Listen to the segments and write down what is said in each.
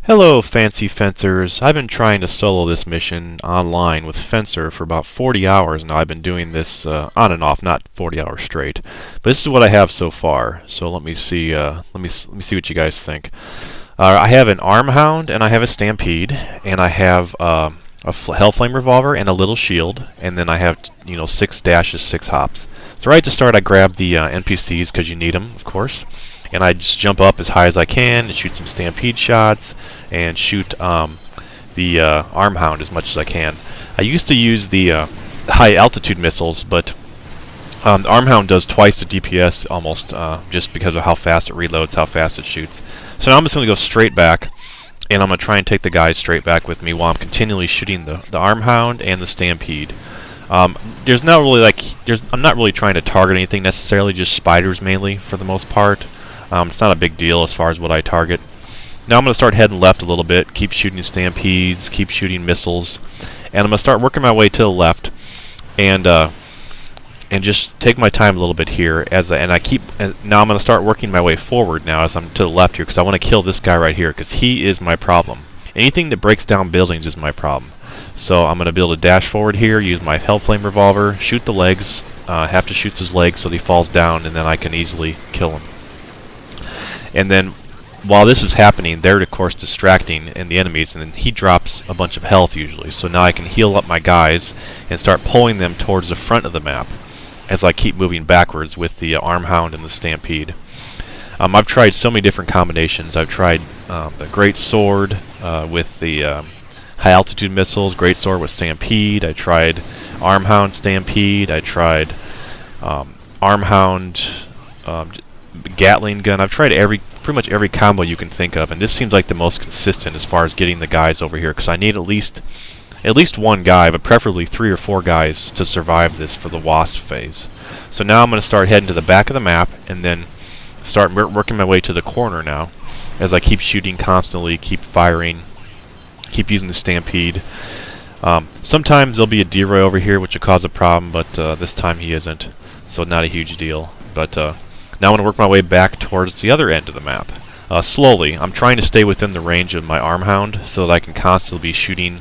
Hello, fancy fencers. I've been trying to solo this mission online with Fencer for about 40 hours now. I've been doing this on and off, not 40 hours straight. But this is what I have so far. So let me see. Let me see what you guys think. I have an arm hound and I have a stampede, and I have a hellflame revolver and a little shield, and then I have 6 dashes, 6 hops. So right to start, I grab the NPCs because you need them, of course. And I just jump up as high as I can and shoot some stampede shots and shoot the arm hound as much as I can. I used to use the high altitude missiles, but the arm hound does twice the DPS almost, just because of how fast it reloads, how fast it shoots. So now I'm just going to go straight back, and I'm going to try and take the guys straight back with me while I'm continually shooting the arm hound and the stampede. There's not really I'm not really trying to target anything necessarily, just spiders mainly for the most part. It's not a big deal as far as what I target. Now I'm going to start heading left a little bit, keep shooting stampedes, keep shooting missiles, and I'm going to start working my way to the left, and just take my time a little bit here now I'm going to start working my way forward now as I'm to the left here, because I want to kill this guy right here, because he is my problem. Anything that breaks down buildings is my problem. So I'm going to be able to dash forward here, use my hellflame revolver, shoot the legs, have to shoot his legs so that he falls down, and then I can easily kill him. And then, while this is happening, they're of course distracting and the enemies, and then he drops a bunch of health usually. So now I can heal up my guys and start pulling them towards the front of the map as I keep moving backwards with the arm hound and the stampede. I've tried so many different combinations. I've tried the great sword with the high altitude missiles, great sword with stampede. I tried arm hound stampede. I tried arm hound Gatling gun. I've tried pretty much every combo you can think of, and this seems like the most consistent as far as getting the guys over here, because I need at least one guy, but preferably 3 or 4 guys to survive this for the wasp phase. So now I'm going to start heading to the back of the map and then start working my way to the corner now as I keep shooting constantly, keep firing, keep using the stampede. Sometimes there'll be a D-Roy over here which will cause a problem, but this time he isn't, so not a huge deal. But now I'm going to work my way back towards the other end of the map. Slowly. I'm trying to stay within the range of my arm hound so that I can constantly be shooting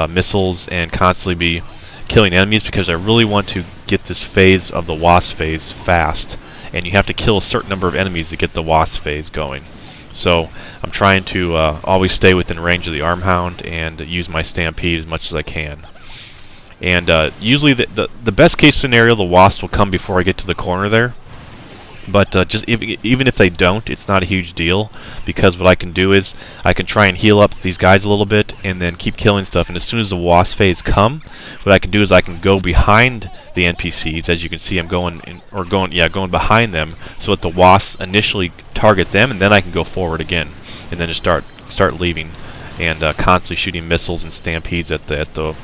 missiles and constantly be killing enemies, because I really want to get this phase of the wasp phase fast, and you have to kill a certain number of enemies to get the wasp phase going. So I'm trying to always stay within range of the arm hound and use my stampede as much as I can. And usually the best case scenario, the wasps will come before I get to the corner there. But even if they don't, it's not a huge deal, because what I can do is I can try and heal up these guys a little bit and then keep killing stuff. And as soon as the wasp phase come, what I can do is I can go behind the NPCs. As you can see, I'm going behind them so that the wasps initially target them, and then I can go forward again and then just start leaving and constantly shooting missiles and stampedes at the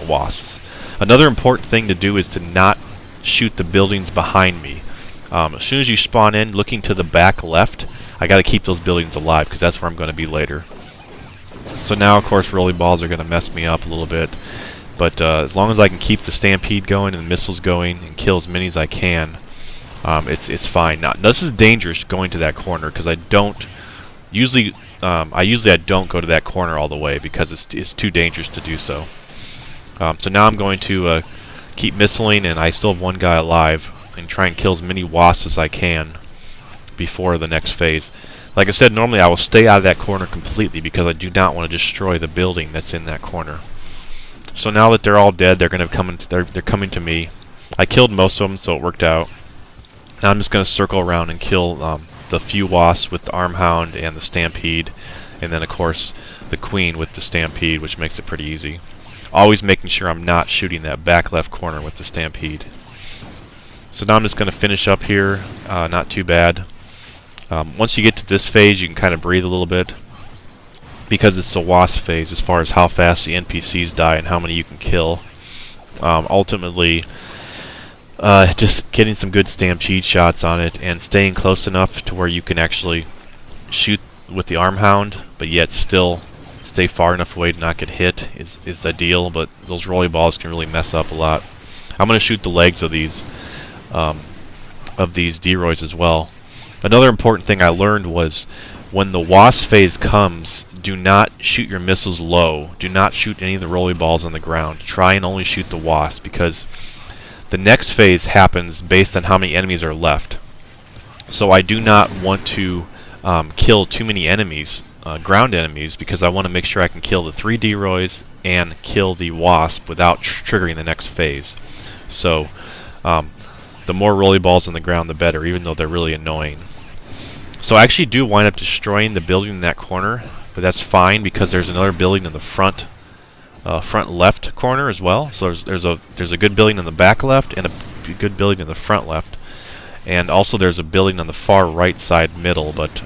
wasps. Another important thing to do is to not shoot the buildings behind me. As soon as you spawn in, looking to the back left, I got to keep those buildings alive, because that's where I'm going to be later. So now, of course, rolling balls are going to mess me up a little bit. But as long as I can keep the stampede going and the missiles going and kill as many as I can, it's fine. Now, this is dangerous going to that corner, because I don't usually I don't go to that corner all the way, because it's too dangerous to do so. So now I'm going to keep missiling, and I still have one guy alive, and try and kill as many wasps as I can before the next phase. Like I said, normally I will stay out of that corner completely, because I do not want to destroy the building that's in that corner. So now that they're all dead, they're coming to me. I killed most of them, so it worked out. Now I'm just going to circle around and kill the few wasps with the arm hound and the stampede, and then of course the queen with the stampede, which makes it pretty easy. Always making sure I'm not shooting that back left corner with the stampede. So now I'm just going to finish up here, not too bad. Once you get to this phase, you can kind of breathe a little bit, because it's the wasp phase as far as how fast the NPCs die and how many you can kill. Ultimately, just getting some good stampede shots on it and staying close enough to where you can actually shoot with the arm hound, but yet still stay far enough away to not get hit is the deal. But those rolly balls can really mess up a lot. I'm going to shoot the legs of these D-Roys as well. Another important thing I learned was when the wasp phase comes, do not shoot your missiles low. Do not shoot any of the rolly balls on the ground. Try and only shoot the wasp, because the next phase happens based on how many enemies are left. So I do not want to kill too many enemies, ground enemies, because I want to make sure I can kill the 3 Deroys and kill the wasp without triggering the next phase. So the more rolly balls on the ground, the better, even though they're really annoying. So I actually do wind up destroying the building in that corner, but that's fine because there's another building in the front left corner as well. So there's a good building in the back left and a good building in the front left, and also there's a building on the far right side middle, but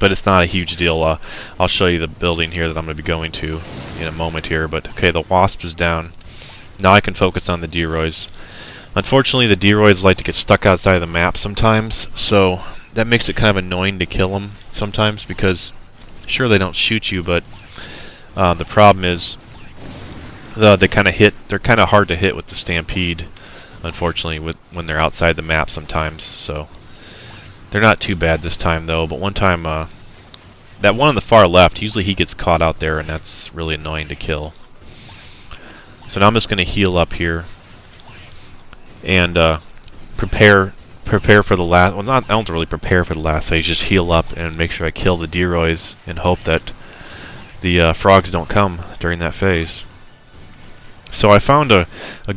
it's not a huge deal. I'll show you the building here that I'm going to be going to in a moment here. But okay, the wasp is down. Now I can focus on the Deroys. Unfortunately, the Deroys like to get stuck outside of the map sometimes, so that makes it kind of annoying to kill them sometimes, because sure, they don't shoot you, but the problem is they're kind of hard to hit with the stampede, unfortunately, when they're outside the map sometimes. So they're not too bad this time though. But one time, that one on the far left, usually he gets caught out there, and that's really annoying to kill. So now I'm just going to heal up here and prepare for the last. Well, I don't really prepare for the last phase. Just heal up and make sure I kill the Deroys and hope that the frogs don't come during that phase. So I found a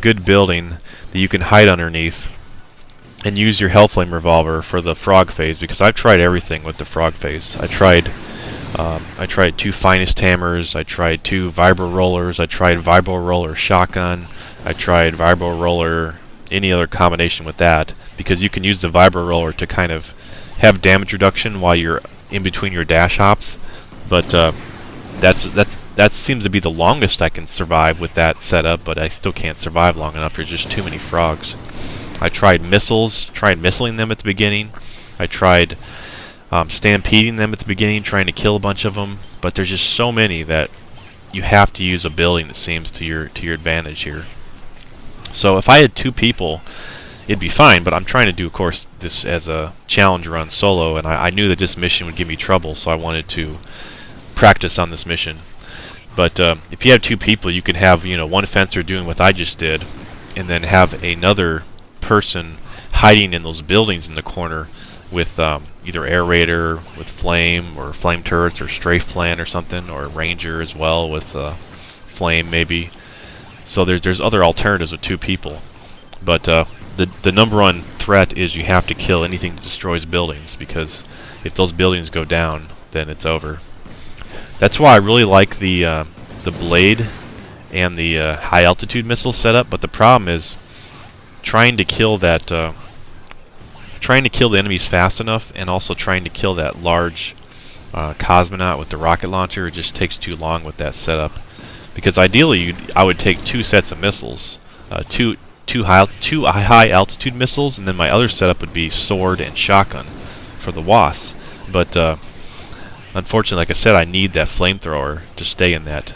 good building that you can hide underneath and use your Hellflame revolver for the frog phase, because I've tried everything with the frog phase. I tried 2 finest hammers. I tried 2 vibro rollers. I tried vibro roller shotgun. I tried vibro roller, any other combination with that, because you can use the vibro roller to kind of have damage reduction while you're in between your dash hops. But that seems to be the longest I can survive with that setup, but I still can't survive long enough. There's just too many frogs. I tried missiling them at the beginning. I tried stampeding them at the beginning, trying to kill a bunch of them, but there's just so many that you have to use a building that seems to your advantage here. So if I had 2 people, it'd be fine, but I'm trying to do, of course, this as a challenge run solo, and I knew that this mission would give me trouble, so I wanted to practice on this mission. But if you have 2 people, you can have, one fencer doing what I just did, and then have another person hiding in those buildings in the corner with either air raider with flame, or flame turrets, or strafe plan or something, or ranger as well with flame maybe. So there's other alternatives with 2 people. But the number one threat is you have to kill anything that destroys buildings, because if those buildings go down, then it's over. That's why I really like the blade and the high altitude missile setup. But the problem is trying to kill the enemies fast enough, and also trying to kill that large cosmonaut with the rocket launcher. It just takes too long with that setup, because ideally I would take 2 sets of missiles, two high altitude missiles, and then my other setup would be sword and shotgun for the wasps. But unfortunately, like I said, I need that flamethrower to stay in that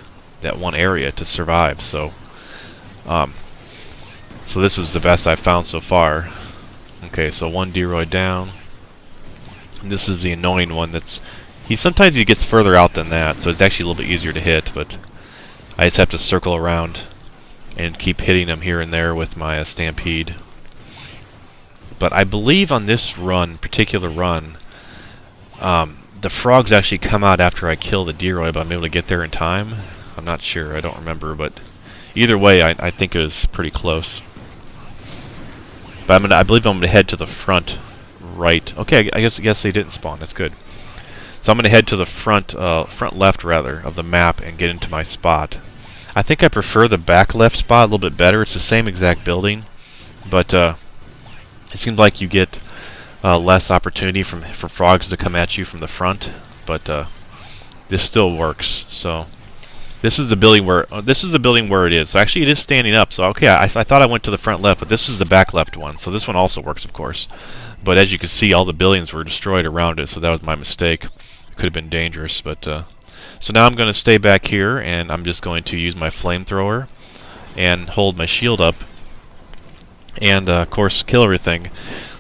one area to survive. So this is the best I've found so far. Okay, so 1 Deroy down. And this is the annoying one. Sometimes he gets further out than that, so it's actually a little bit easier to hit, but I just have to circle around and keep hitting him here and there with my stampede. But I believe on this particular run, the frogs actually come out after I kill the Deroy, but I'm able to get there in time. I'm not sure, I don't remember, but either way, I think it was pretty close. But I believe I'm going to head to the front right. Okay, I guess they didn't spawn. That's good. So I'm going to head to the front left rather of the map and get into my spot. I think I prefer the back left spot a little bit better. It's the same exact building, but it seems like you get less opportunity for frogs to come at you from the front. But this still works. So this is the building where it is. So actually, it is standing up. So okay, I thought I went to the front left, but this is the back left one. So this one also works, of course. But as you can see, all the buildings were destroyed around it. So that was my mistake. It could have been dangerous. But so now I'm going to stay back here, and I'm just going to use my flamethrower and hold my shield up, and of course kill everything.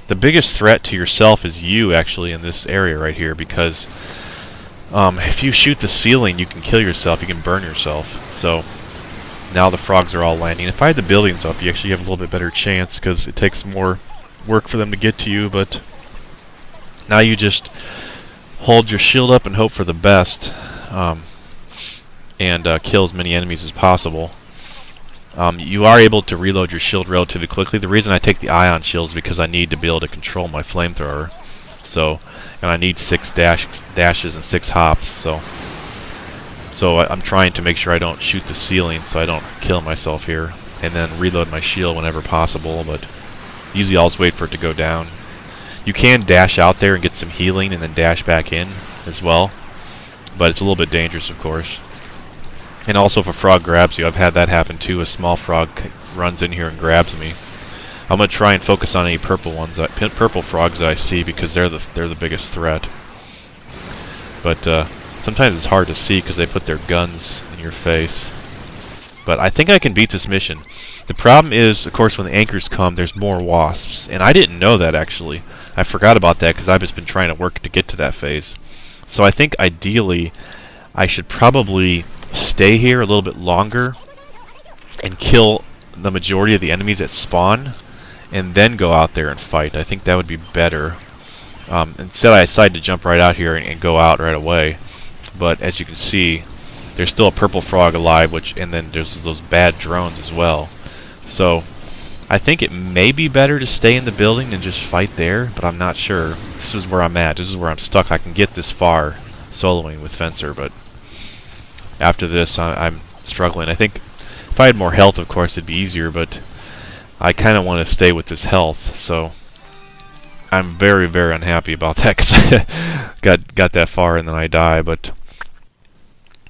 The biggest threat to yourself is you, actually, in this area right here, because If you shoot the ceiling, you can kill yourself. You can burn yourself. So now the frogs are all landing. If I had the buildings up, you actually have a little bit better chance because it takes more work for them to get to you. But now you just hold your shield up and hope for the best, and kill as many enemies as possible. You are able to reload your shield relatively quickly. The reason I take the ion shield is because I need to be able to control my flamethrower. So, and I need 6 dashes and 6 hops. So I'm trying to make sure I don't shoot the ceiling, so I don't kill myself here, and then reload my shield whenever possible. But usually I'll just wait for it to go down. You can dash out there and get some healing and then dash back in as well, but it's a little bit dangerous, of course. And also if a frog grabs you, I've had that happen too. A small frog runs in here and grabs me. I'm going to try and focus on any purple frogs that I see, because they're the biggest threat. But sometimes it's hard to see because they put their guns in your face. But I think I can beat this mission. The problem is, of course, when the anchors come, there's more wasps, and I didn't know that actually. I forgot about that because I've just been trying to work to get to that phase. So I think ideally I should probably stay here a little bit longer and kill the majority of the enemies that spawn, and then go out there and fight. I think that would be better. Instead I decided to jump right out here and go out right away. But as you can see, there's still a purple frog alive, and then there's those bad drones as well. So I think it may be better to stay in the building and just fight there, but I'm not sure. This is where I'm at. This is where I'm stuck. I can get this far soloing with Fencer, but after this I'm struggling. I think if I had more health, of course, it'd be easier, but I kind of want to stay with this health, so I'm very, very unhappy about that because I got that far and then I die. But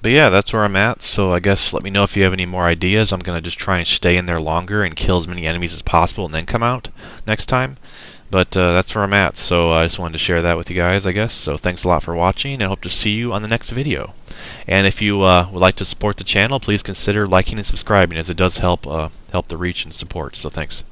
yeah, that's where I'm at. So I guess let me know if you have any more ideas. I'm going to just try and stay in there longer and kill as many enemies as possible and then come out next time. But that's where I'm at. So I just wanted to share that with you guys, I guess. So thanks a lot for watching, and I hope to see you on the next video. And if you would like to support the channel, please consider liking and subscribing, as it does help the reach and support. So thanks.